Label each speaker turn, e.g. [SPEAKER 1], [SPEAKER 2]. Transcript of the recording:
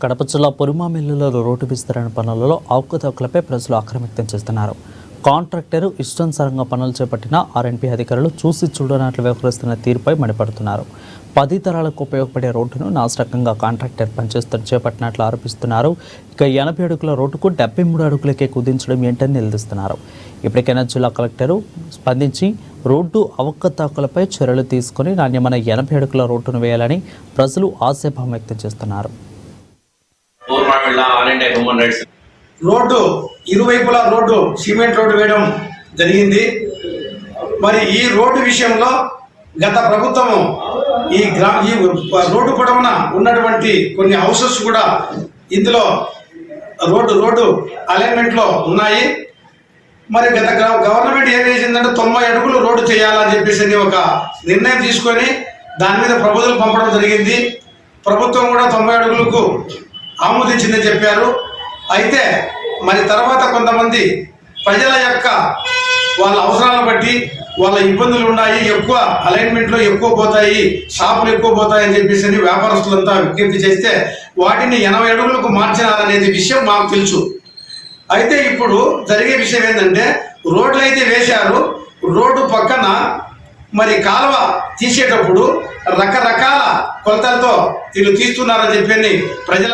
[SPEAKER 1] కడప జిల్లా పొరుమామిల్లులో రోడ్డు విస్తరణ పనులలో అవకతవకలపై ప్రజలు ఆగ్రహం వ్యక్తం చేస్తున్నారు. కాంట్రాక్టర్ ఇష్టానుసారంగా పనులు చేపట్టిన ఆర్ఎండ్బీ అధికారులు చూసి చూడనట్లు వ్యవహరిస్తున్న తీరుపై మండిపడుతున్నారు. 10 తరాలకు ఉపయోగపడే రోడ్డును నాశరకంగా కాంట్రాక్టర్ పనిచేస్తూ చేపట్టినట్లు ఆరోపిస్తున్నారు. ఇక 80 అడుగుల రోడ్డుకు 73 అడుగులకే కుదించడం ఏంటని నిలదీస్తున్నారు. ఇప్పటికైనా జిల్లా కలెక్టరు స్పందించి రోడ్డు అవకతవకలపై చర్యలు తీసుకుని నాణ్యమైన 80 అడుగుల రోడ్డును వేయాలని ప్రజలు ఆశాభావం వ్యక్తం చేస్తున్నారు.
[SPEAKER 2] రోడ్డు ఇరువైపులా రోడ్డు సిమెంట్ రోడ్డు వేయడం జరిగింది. మరి ఈ రోడ్డు విషయంలో గత ప్రభుత్వము ఈ రోడ్డు పొడవున ఉన్నటువంటి కొన్ని హౌసెస్ కూడా ఇందులో రోడ్డు అలైన్మెంట్ లో ఉన్నాయి. మరి గత గవర్నమెంట్ ఏం చేసిందంటే 90 అడుగులు రోడ్డు చేయాలని చెప్పేసి ఒక నిర్ణయం తీసుకొని దాని మీద ప్రపోజల్ పంపడం జరిగింది. ప్రభుత్వం కూడా 90 అడుగులకు ఆమోదించిందని చెప్పారు. అయితే మరి తర్వాత కొంతమంది ప్రజల యొక్క వాళ్ళ అవసరాలను బట్టి వాళ్ళ ఇబ్బందులు ఉన్నాయి, ఎక్కువ అలైన్మెంట్లో ఎక్కువ పోతాయి, షాపులు ఎక్కువ పోతాయి అని చెప్పేసి వ్యాపారస్తులంతా విజ్ఞప్తి చేస్తే వాటిని 80 అడుగులకు మార్చినారనేది విషయం మాకు తెలుసు. అయితే ఇప్పుడు జరిగే విషయం ఏంటంటే రోడ్లు అయితే వేశారు, రోడ్డు పక్కన మరి కాలువ తీసేటప్పుడు రకరకాల కొలతలతో వీళ్ళు తీస్తున్నారని చెప్పి ప్రజల